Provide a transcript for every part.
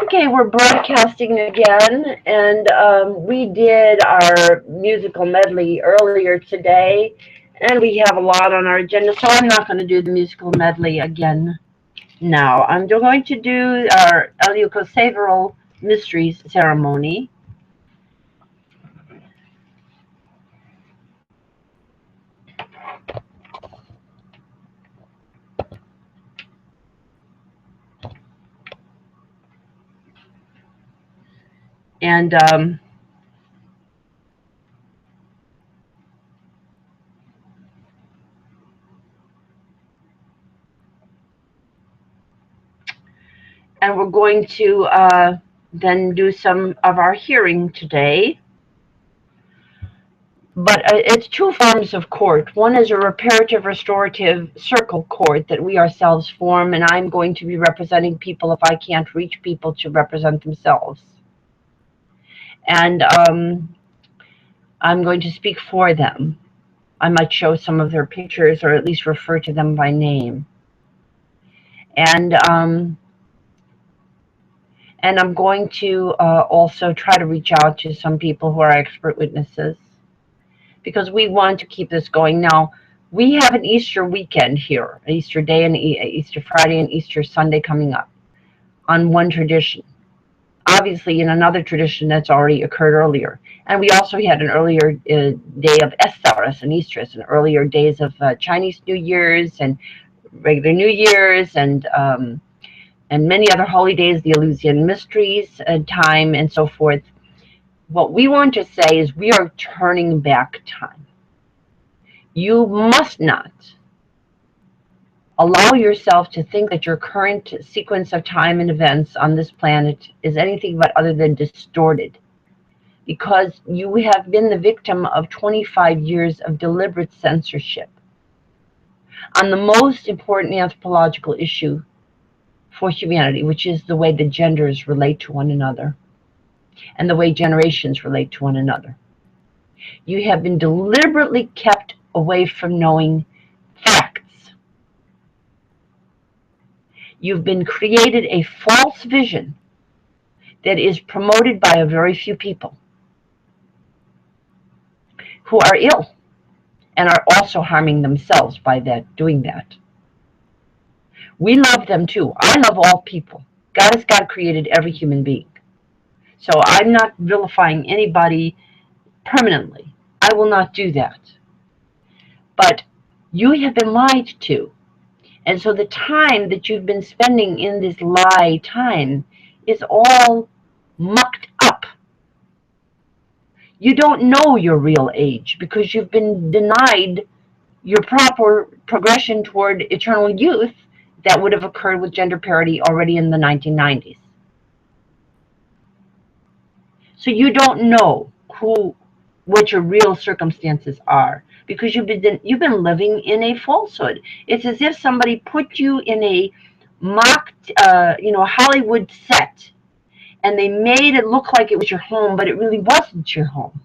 Okay, we're broadcasting again, and we did our musical medley earlier today, and we have a lot on our agenda, so I'm not going to do the musical medley again now. I'm going to do our Heliocosaveral Mysteries ceremony. And we're going to then do some of our hearing today. But it's two forms of court. One is a reparative restorative circle court that we ourselves form, and I'm going to be representing people if I can't reach people to represent themselves. And I'm going to speak for them. I might show some of their pictures or at least refer to them by name. And I'm going to also try to reach out to some people who are expert witnesses, because we want to keep this going. Now, we have an Easter weekend here, Easter Day and Easter Friday and Easter Sunday coming up on one tradition. Obviously, in another tradition that's already occurred earlier. And we also had an earlier day of SZTARRISZE and Easter's, and earlier days of Chinese New Year's and regular New Year's, and many other holidays, the Eleusinian Mysteries time, and so forth. What we want to say is we are turning back time. You must not allow yourself to think that your current sequence of time and events on this planet is anything but other than distorted, because you have been the victim of 25 years of deliberate censorship on the most important anthropological issue for humanity, which is the way the genders relate to one another and the way generations relate to one another. You have been deliberately kept away from knowing facts. You've been created a false vision that is promoted by a very few people who are ill and are also harming themselves by doing that. We love them too. I love all people. God created every human being. So I'm not vilifying anybody permanently. I will not do that. But you have been lied to. And so the time that you've been spending in this lie time is all mucked up. You don't know your real age because you've been denied your proper progression toward eternal youth that would have occurred with gender parity already in the 1990s. So you don't know what your real circumstances are, because you've been living in a falsehood. It's as if somebody put you in a mocked, Hollywood set, and they made it look like it was your home, but it really wasn't your home.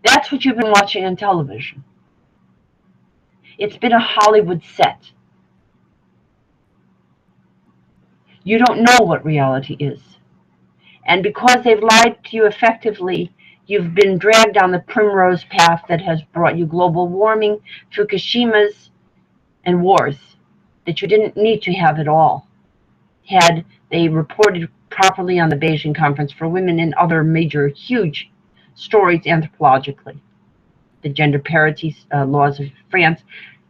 That's what you've been watching on television. It's been a Hollywood set. You don't know what reality is. And because they've lied to you effectively, you've been dragged down the primrose path that has brought you global warming, Fukushimas, and wars that you didn't need to have at all, had they reported properly on the Beijing Conference for Women and other major, huge stories anthropologically. The gender parity laws of France.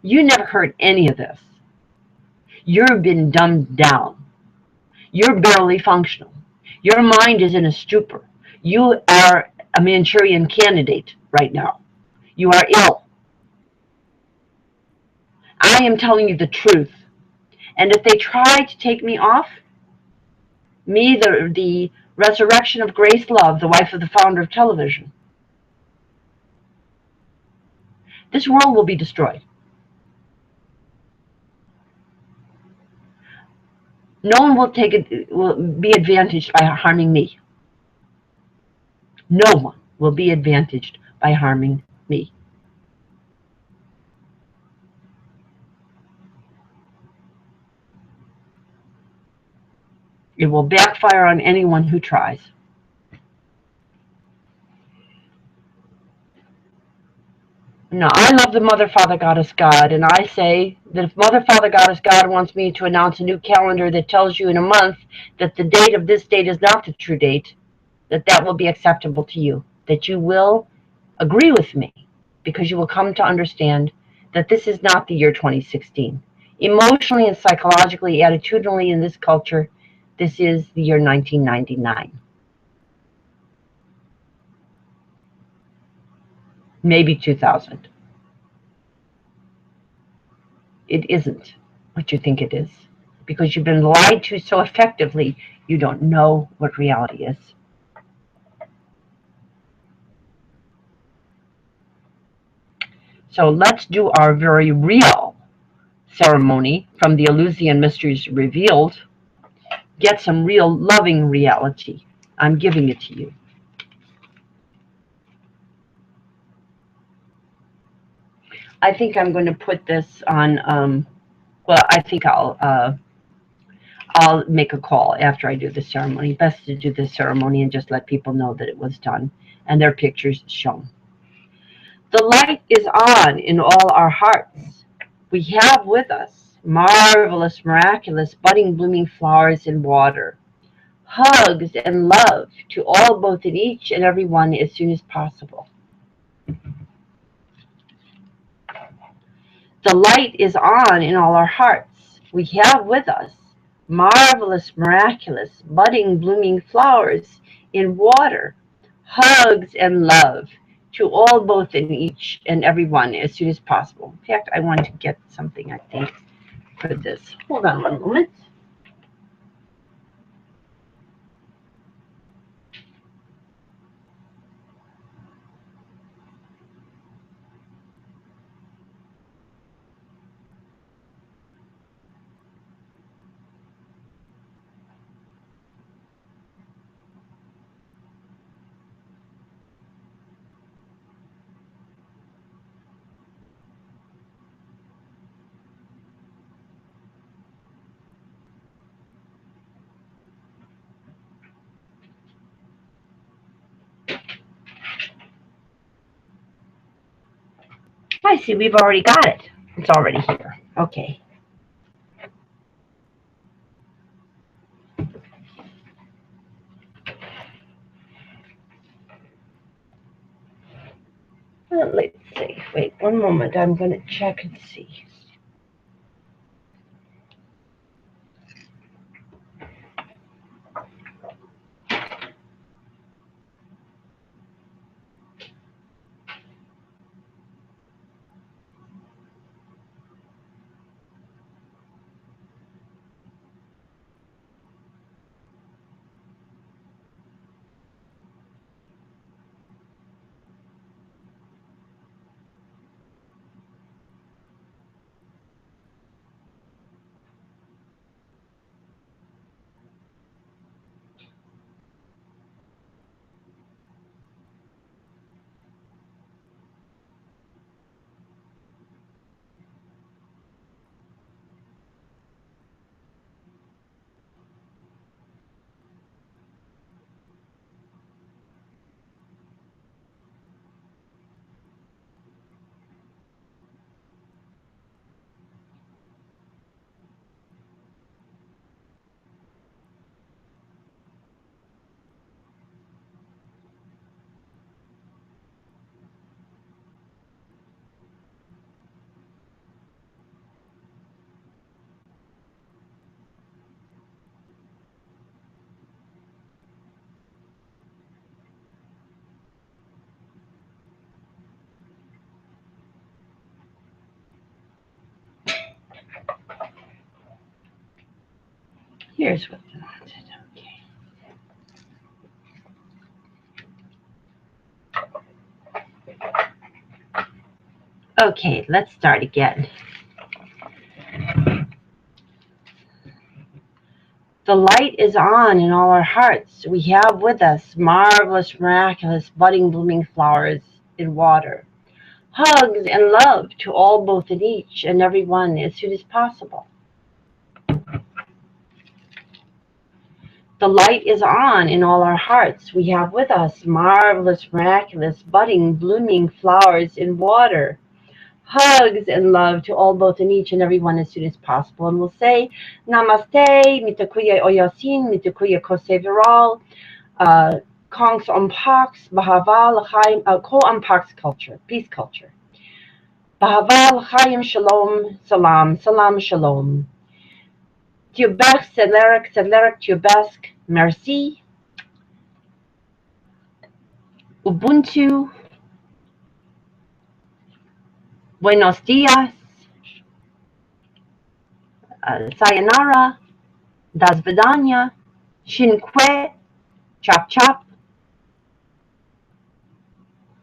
You never heard any of this. You've been dumbed down. You're barely functional. Your mind is in a stupor. You are a Manchurian candidate right now. You are ill. I am telling you the truth. And if they try to take me off, me, the resurrection of Grace Love, the wife of the founder of television, this world will be destroyed. No one will be advantaged by harming me. No one will be advantaged by harming me. It will backfire on anyone who tries. No, I love the Mother, Father, Goddess, God, and I say that if Mother, Father, Goddess, God wants me to announce a new calendar that tells you in a month that the date of this date is not the true date, that will be acceptable to you, that you will agree with me, because you will come to understand that this is not the year 2016. Emotionally and psychologically, attitudinally in this culture, this is the year 1999. Maybe 2000. It isn't what you think it is, because you've been lied to so effectively, you don't know what reality is. So let's do our very real ceremony from the Eleusinian Mysteries Revealed. Get some real loving reality. I'm giving it to you. I think I'm going to put this on, well, I think I'll make a call after I do the ceremony. Best to do the ceremony and just let people know that it was done and their pictures shown. The light is on in all our hearts. We have with us marvelous, miraculous, budding, blooming flowers in water. Hugs and love to all, both in each and every one, as soon as possible. The light is on in all our hearts. We have with us marvelous, miraculous, budding, blooming flowers in water. Hugs and love to all, both in each and every one, as soon as possible. In fact, I want to get something, I think, for this. Hold on one moment. I see we've already got it. It's already here. Okay. Let's see. Wait one moment. I'm going to check and see. Here's what I wanted. Okay. Okay, let's start again. The light is on in all our hearts. We have with us marvelous, miraculous, budding, blooming flowers in water. Hugs and love to all, both in each and every one, as soon as possible. The light is on in all our hearts. We have with us marvelous, miraculous, budding, blooming flowers in water. Hugs and love to all, both, and each and every one as soon as possible. And we'll say Namaste, Mitakuye Oyasin, Mitakuye Kose Reall, Kongs Ompax, Bahava L'chaim, Ko Ompax culture, peace culture. Bahava L'chaim Shalom, Salam, Salam Shalom. Tiobesk, Sedlerek, Sedlerek, Tiobesk, Merci. Ubuntu. Buenos dias. Sayonara. Das Vidanya. Shinque. Chop chop.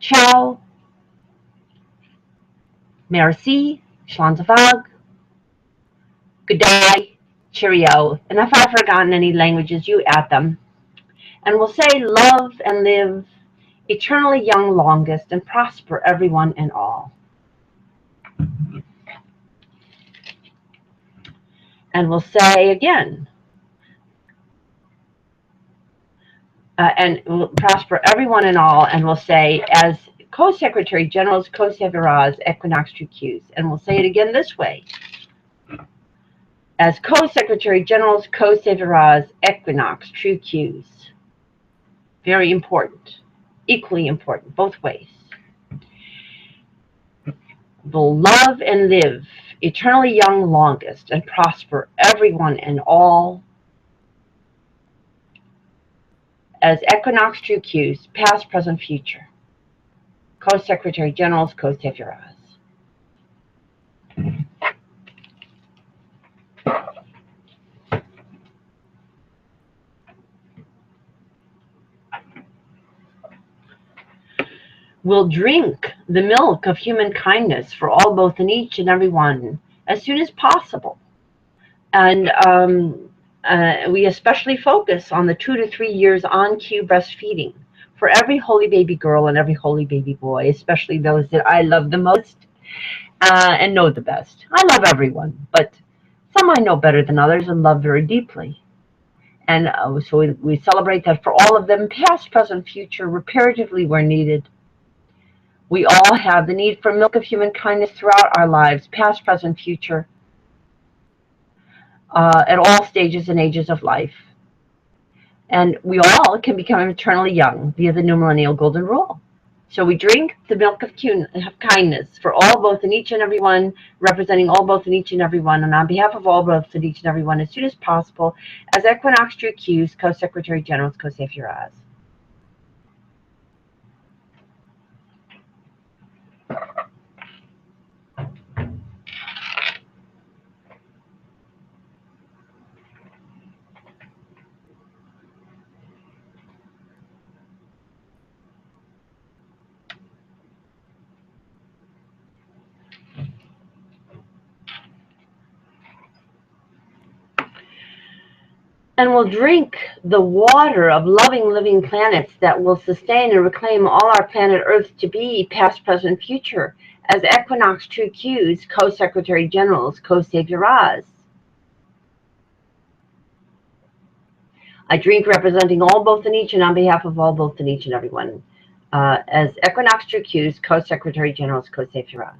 Ciao. Merci. Schlanzavag. Good day. Cheerio. And if I've forgotten any languages, you add them. And we'll say love and live eternally young longest and prosper everyone and all. And we'll say again, and we'll prosper everyone and all, and we'll say as Co-Secretary General's Co-Severaz Equinox Qs, and we'll say it again this way. As Co-Secretary General's Co-Severaz Equinox True Qs. Very important, equally important, both ways. Will love and live eternally young longest and prosper everyone and all as Equinox True Qs, past, present, future. Co-Secretary General's Co-Severaz. Will drink the milk of human kindness for all, both, and each and every one as soon as possible. And we especially focus on the 2 to 3 years on-cue breastfeeding for every holy baby girl and every holy baby boy, especially those that I love the most and know the best. I love everyone, but some I know better than others and love very deeply. And so we celebrate that for all of them, past, present, future, reparatively where needed. We all have the need for milk of human kindness throughout our lives, past, present, future, at all stages and ages of life. And we all can become eternally young via the new millennial golden rule. So we drink the milk of kindness for all, both, and each and every one, representing all, both, and each and every one, and on behalf of all, both, and each and every one as soon as possible, as Equinox True Qs, Co-Secretary General's Co-Severaz. And will drink the water of loving, living planets that will sustain and reclaim all our planet Earth to be past, present, future, as Equinox True Qs, Co-Secretary General's Co-Severaz. I drink representing all, both, and each, and on behalf of all, both, and each and every one, as Equinox True Qs, Co-Secretary General's Co-Severaz.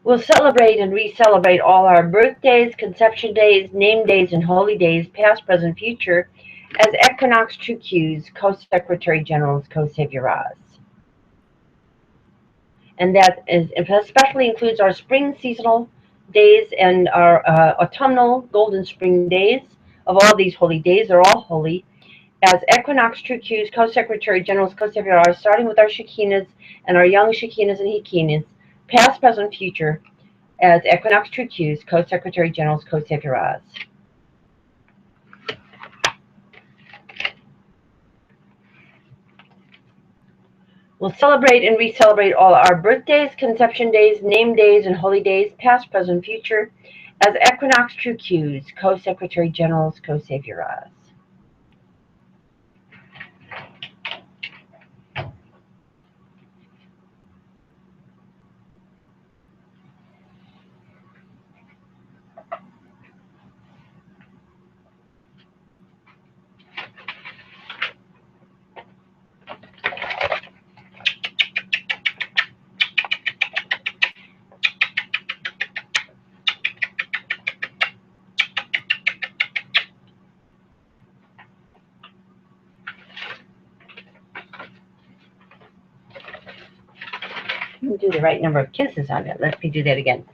We'll celebrate and re-celebrate all our birthdays, conception days, name days, and holy days, past, present, future, as Equinox True Qs, Co-Secretary General's Co-Severaz. And that especially includes our spring seasonal days and our autumnal golden spring days. Of all these holy days, they're all holy, as Equinox True Qs, Co-Secretary General's Co-Severaz, starting with our Shekinahs and our young Shekinahs and Hekinahs, past, present, future, as Equinox True Q's Co-Secretary General's Co-SZT. We'll celebrate and re-celebrate all our birthdays, conception days, name days, and holy days, past, present, future, as Equinox True Q's Co-Secretary General's Co-SZT. Do the right number of kisses on it. Let me do that again.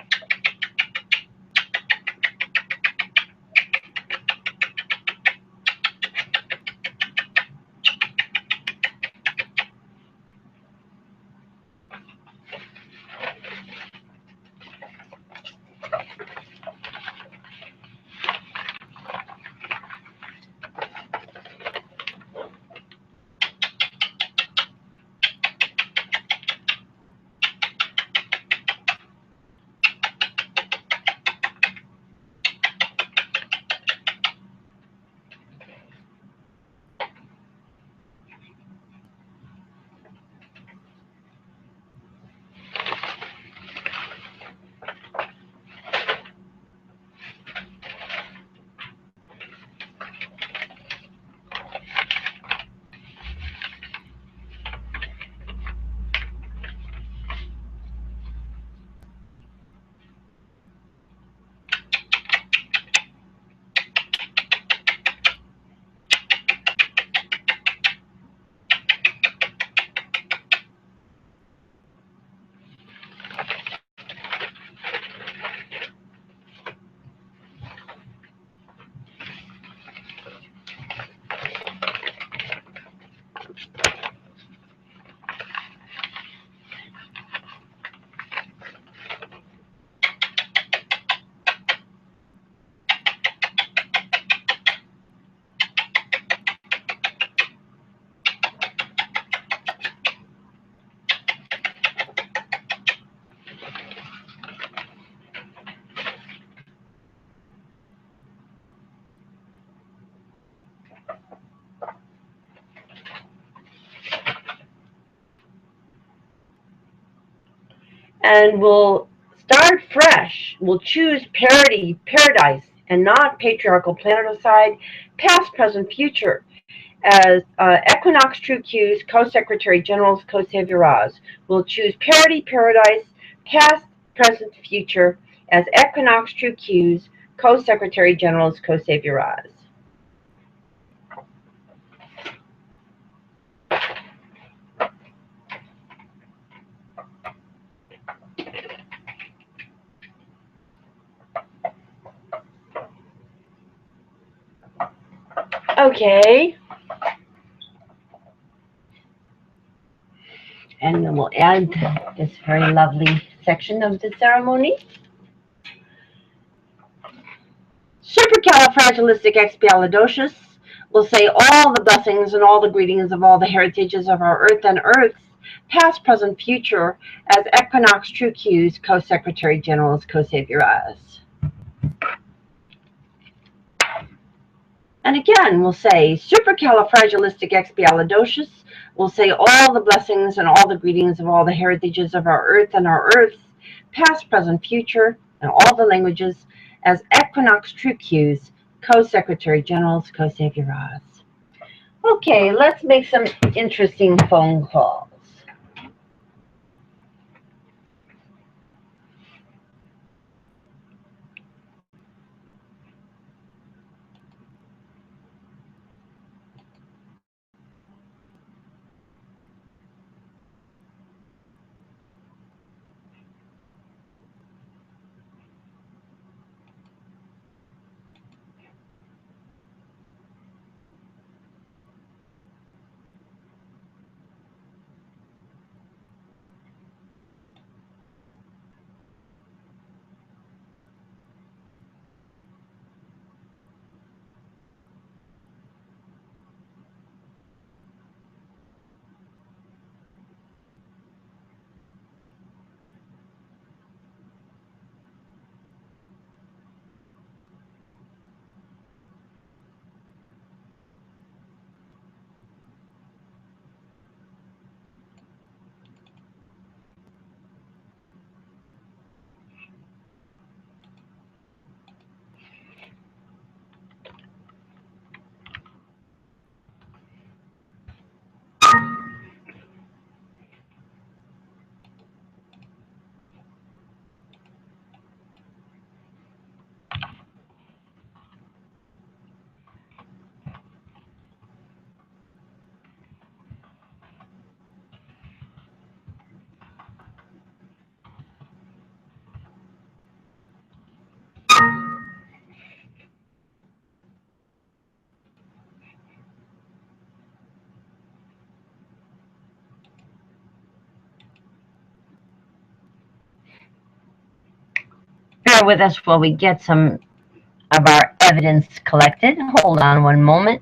And we'll start fresh. We'll choose parity, paradise, and not patriarchal planeticide, past, present, future, as Equinox True Q's Co-Secretary General's Co-SZT. We'll choose parity, paradise, past, present, future, as Equinox True Q's Co-Secretary General's Co-SZT. Okay. And then we'll add this very lovely section of the ceremony. Supercalifragilisticexpialidocious will say all the blessings and all the greetings of all the heritages of our earth and earths, past, present, future, as Equinox True Q's Co-Secretary General's Co-SZT. And again, we'll say supercalifragilisticexpialidocious will say all the blessings and all the greetings of all the heritages of our earth and our earths, past, present, future, and all the languages, as Equinox True Q's Co-Secretary General's Co-SZT. Okay, let's make some interesting phone calls. bear with us while we get some of our evidence collected. Hold on one moment.